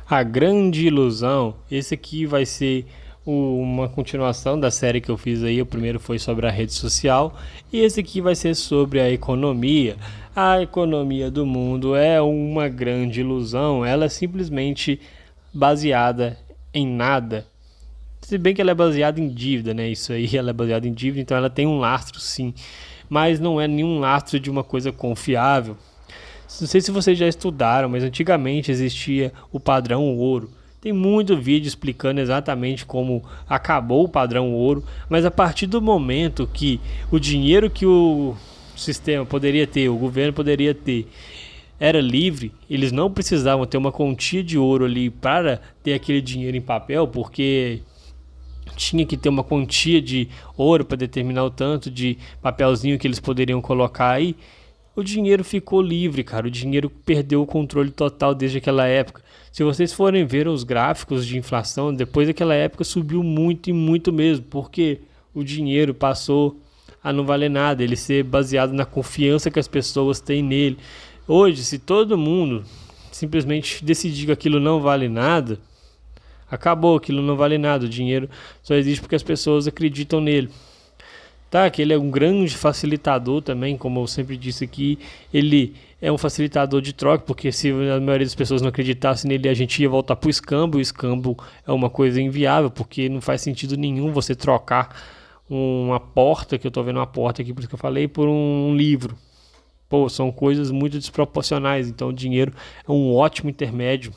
A Grande Ilusão. Esse aqui vai ser uma continuação da série que eu fiz aí. O primeiro foi sobre a rede social e esse aqui vai ser sobre a economia. A economia do mundo é uma grande ilusão. Ela é simplesmente baseada em nada. Se bem que ela é baseada em dívida, né? Isso aí, ela é baseada em dívida, então ela tem um lastro, sim. Mas não é nenhum lastro de uma coisa confiável. Não sei se vocês já estudaram, mas antigamente existia o padrão ouro. Tem muito vídeo explicando exatamente como acabou o padrão ouro, mas a partir do momento que o dinheiro que o sistema poderia ter, o governo poderia ter, era livre, eles não precisavam ter uma quantia de ouro ali para ter aquele dinheiro em papel, porque tinha que ter uma quantia de ouro para determinar o tanto de papelzinho que eles poderiam colocar aí. O dinheiro ficou livre, cara. O dinheiro perdeu o controle total desde aquela época. Se vocês forem ver os gráficos de inflação, depois daquela época subiu muito e muito mesmo, porque o dinheiro passou a não valer nada, ele ser baseado na confiança que as pessoas têm nele. Hoje, se todo mundo simplesmente decidir que aquilo não vale nada, acabou, aquilo não vale nada. O dinheiro só existe porque as pessoas acreditam nele. Tá, que ele é um grande facilitador também, como eu sempre disse aqui, ele é um facilitador de troca, porque se a maioria das pessoas não acreditasse nele, a gente ia voltar para o escambo. O escambo é uma coisa inviável, porque não faz sentido nenhum você trocar uma porta, que eu estou vendo uma porta aqui, por isso que eu falei, por um livro. Pô, são coisas muito desproporcionais, então o dinheiro é um ótimo intermédio.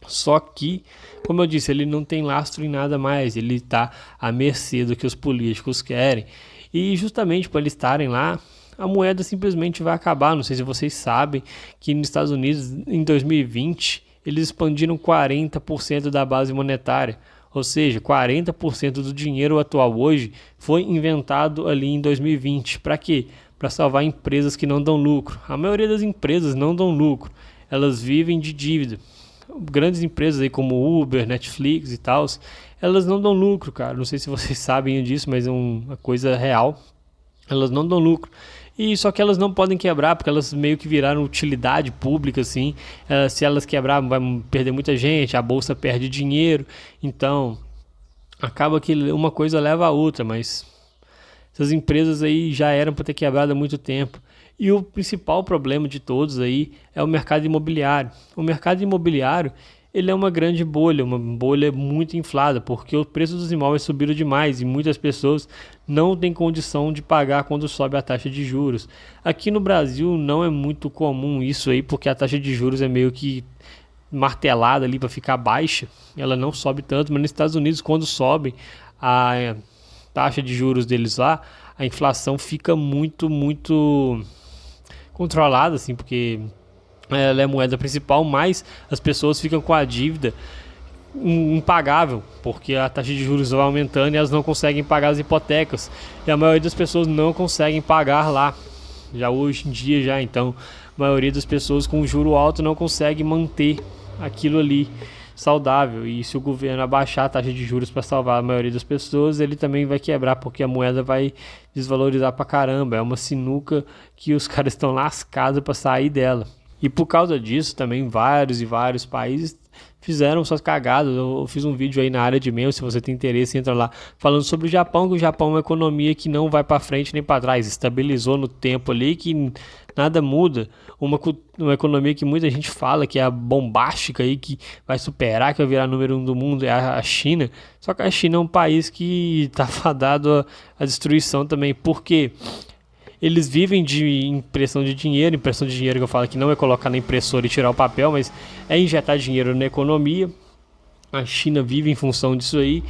Só que, como eu disse, ele não tem lastro em nada mais, ele está à mercê do que os políticos querem. E justamente por eles estarem lá, a moeda simplesmente vai acabar. Não sei se vocês sabem que nos Estados Unidos, em 2020, eles expandiram 40% da base monetária. Ou seja, 40% do dinheiro atual hoje foi inventado ali em 2020. Para quê? Para salvar empresas que não dão lucro. A maioria das empresas não dão lucro. Elas vivem de dívida. Grandes empresas aí como Uber, Netflix e tal, elas não dão lucro, cara. Não sei se vocês sabem disso, mas é uma coisa real. Elas não dão lucro. E só que elas não podem quebrar, porque elas meio que viraram utilidade pública, assim. Se elas quebrar, vai perder muita gente, a bolsa perde dinheiro. Então, acaba que uma coisa leva a outra, mas essas empresas aí já eram para ter quebrado há muito tempo. E o principal problema de todos aí é o mercado imobiliário. O mercado imobiliário, ele é uma grande bolha, uma bolha muito inflada, porque o preço dos imóveis subiram demais e muitas pessoas não têm condição de pagar quando sobe a taxa de juros. Aqui no Brasil não é muito comum isso aí, porque a taxa de juros é meio que martelada ali para ficar baixa, ela não sobe tanto, mas nos Estados Unidos quando sobe a taxa de juros deles lá, a inflação fica muito controlada, assim, porque ela é a moeda principal, mas as pessoas ficam com a dívida impagável, porque a taxa de juros vai aumentando e elas não conseguem pagar as hipotecas, e a maioria das pessoas não conseguem pagar lá, já hoje em dia já, então a maioria das pessoas com juro alto não consegue manter aquilo ali saudável, e se o governo abaixar a taxa de juros para salvar a maioria das pessoas, ele também vai quebrar, porque a moeda vai desvalorizar pra caramba. É uma sinuca que os caras estão lascados para sair dela. E por causa disso também vários e vários países fizeram suas cagadas. Eu fiz um vídeo aí na área de memes, se você tem interesse, entra lá, falando sobre o Japão, que o Japão é uma economia que não vai para frente nem para trás, estabilizou no tempo ali, que nada muda. Uma economia que muita gente fala que é a bombástica aí, que vai superar, que vai virar número 1 do mundo, é a China. Só que a China é um país que está fadado à destruição também, porque eles vivem de impressão de dinheiro que eu falo que não é colocar na impressora e tirar o papel, mas é injetar dinheiro na economia. A China vive em função disso aí.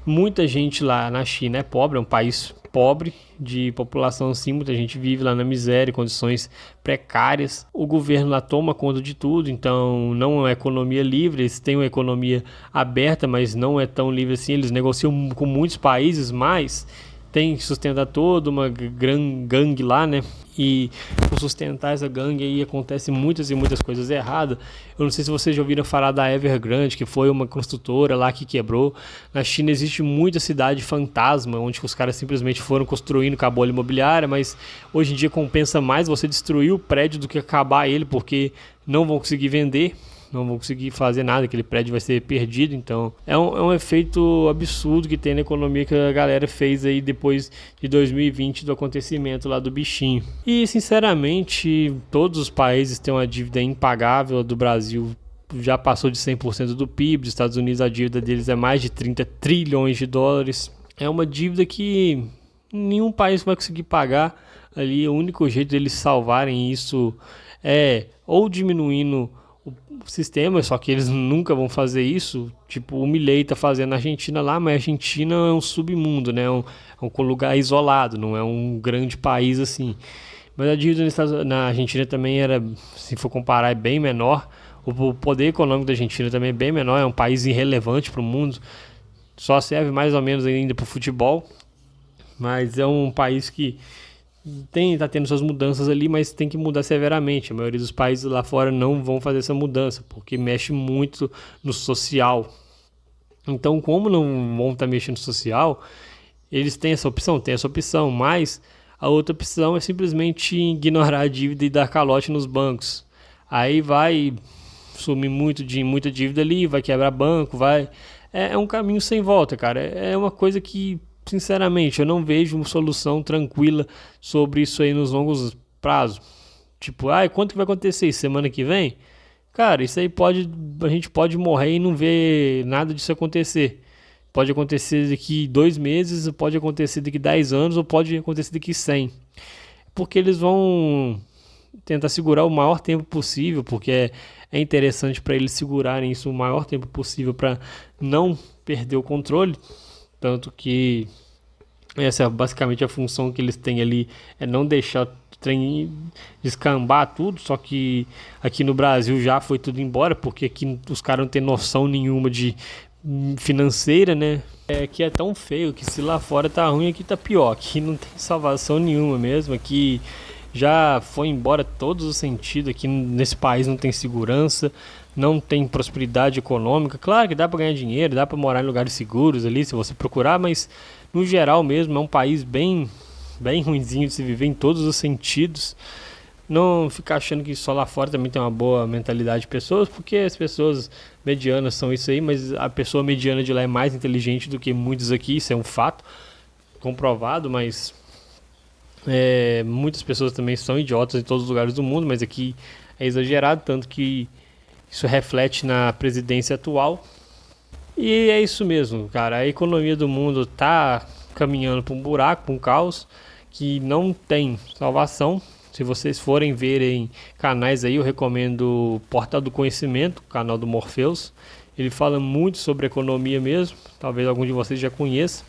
Muita gente lá na China é pobre, é um país pobre de população, sim, muita gente vive lá na miséria, condições precárias. O governo lá toma conta de tudo, então não é uma economia livre. Eles têm uma economia aberta, mas não é tão livre assim. Eles negociam com muitos países, mas tem que sustentar toda uma gangue lá, né? E por sustentar essa gangue aí acontecem muitas e muitas coisas erradas. Eu não sei se vocês já ouviram falar da Evergrande, que foi uma construtora lá que quebrou. Na China existe muita cidade fantasma, onde os caras simplesmente foram construindo com a bolha imobiliária, mas hoje em dia compensa mais você destruir o prédio do que acabar ele, porque não vão conseguir vender. não vão conseguir fazer nada, aquele prédio vai ser perdido. Então é um efeito absurdo que tem na economia que a galera fez aí depois de 2020 do acontecimento lá do bichinho. E sinceramente, todos os países têm uma dívida impagável. Do Brasil já passou de 100% do PIB, dos Estados Unidos a dívida deles é mais de 30 trilhões de dólares. É uma dívida que nenhum país vai conseguir pagar. Ali o único jeito deles salvarem isso é ou diminuindo o sistema, só que eles nunca vão fazer isso. Tipo, o Milei tá fazendo na Argentina lá, mas a Argentina é um submundo, né? Um lugar isolado, não é um grande país assim. Mas a dívida na Argentina também era, se for comparar, é bem menor. O poder econômico da Argentina também é bem menor, é um país irrelevante para o mundo, só serve mais ou menos ainda para o futebol, mas é um país que está tendo suas mudanças ali, mas tem que mudar severamente. A maioria dos países lá fora não vão fazer essa mudança, porque mexe muito no social. Então, como não vão estar mexendo no social, eles têm essa opção, mas a outra opção é simplesmente ignorar a dívida e dar calote nos bancos. Aí vai sumir muita dívida ali, vai quebrar banco, vai... É um caminho sem volta, cara. É uma coisa que, sinceramente, eu não vejo uma solução tranquila sobre isso aí nos longos prazos. Tipo, quanto que vai acontecer isso? Semana que vem? Cara, isso aí a gente pode morrer e não ver nada disso acontecer. Pode acontecer daqui 2 meses, pode acontecer daqui 10 anos, ou pode acontecer daqui 100. Porque eles vão tentar segurar o maior tempo possível, porque é interessante para eles segurarem isso o maior tempo possível para não perder o controle. Tanto que essa é basicamente a função que eles têm ali, é não deixar o trem descambar tudo. Só que aqui no Brasil já foi tudo embora, porque aqui os caras não têm noção nenhuma de financeira, né? Que é tão feio que se lá fora tá ruim, aqui tá pior. Aqui não tem salvação nenhuma mesmo. Aqui já foi embora todos os sentidos. Aqui nesse país não tem segurança, não tem prosperidade econômica. Claro que dá para ganhar dinheiro, dá para morar em lugares seguros ali se você procurar, mas no geral mesmo é um país bem ruinzinho de se viver em todos os sentidos. Não ficar achando que só lá fora também tem uma boa mentalidade de pessoas, porque as pessoas medianas são isso aí, mas a pessoa mediana de lá é mais inteligente do que muitos aqui, isso é um fato comprovado. Mas muitas pessoas também são idiotas em todos os lugares do mundo, mas aqui é exagerado, tanto que isso reflete na presidência atual. E é isso mesmo, cara. A economia do mundo tá caminhando para um buraco, para um caos que não tem salvação. Se vocês forem verem canais aí, eu recomendo o Portal do Conhecimento, o canal do Morpheus. Ele fala muito sobre economia mesmo, talvez algum de vocês já conheça.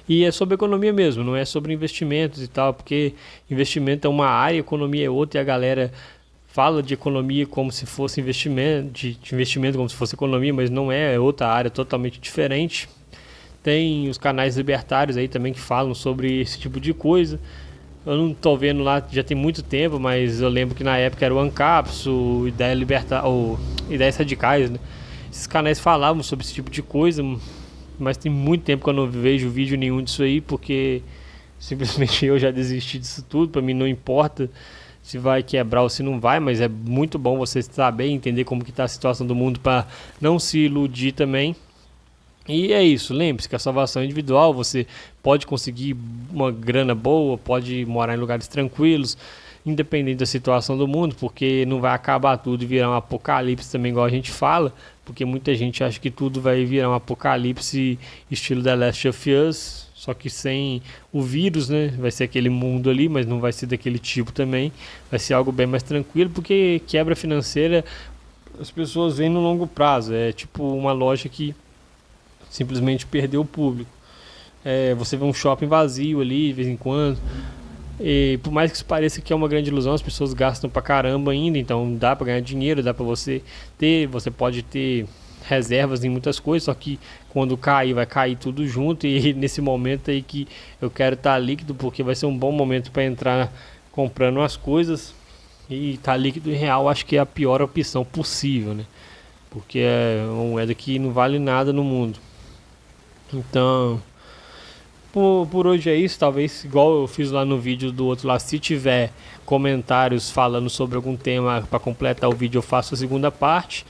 E é sobre economia mesmo, não é sobre investimentos e tal, porque investimento é uma área, economia é outra, e a galera fala de economia como se fosse investimento, de investimento como se fosse economia, mas não é outra área totalmente diferente. Tem os canais libertários aí também que falam sobre esse tipo de coisa. Eu não tô vendo lá, já tem muito tempo, mas eu lembro que na época era o Ancapsu, Ideias Radicais, né? Esses canais falavam sobre esse tipo de coisa, mas tem muito tempo que eu não vejo vídeo nenhum disso aí, porque simplesmente eu já desisti disso tudo. Pra mim não importa se vai quebrar ou se não vai, mas é muito bom você saber e entender como que tá a situação do mundo para não se iludir também. E é isso, lembre-se que a salvação é individual. Você pode conseguir uma grana boa, pode morar em lugares tranquilos, independente da situação do mundo, porque não vai acabar tudo e virar um apocalipse também, igual a gente fala, porque muita gente acha que tudo vai virar um apocalipse estilo The Last of Us, só que sem o vírus, né? Vai ser aquele mundo ali, mas não vai ser daquele tipo também, vai ser algo bem mais tranquilo, porque quebra financeira as pessoas veem no longo prazo. É tipo uma loja que simplesmente perdeu o público. Você vê um shopping vazio ali de vez em quando, e por mais que isso pareça que é uma grande ilusão, as pessoas gastam pra caramba ainda. Então dá pra ganhar dinheiro, dá pra você pode ter reservas em muitas coisas, só que quando cair, vai cair tudo junto. E nesse momento aí que eu quero estar líquido, porque vai ser um bom momento para entrar comprando as coisas, e estar líquido em real acho que é a pior opção possível, né? Porque é uma moeda que não vale nada no mundo. Então Por hoje é isso, talvez igual eu fiz lá no vídeo do outro lá, se tiver comentários falando sobre algum tema para completar o vídeo, eu faço a segunda parte.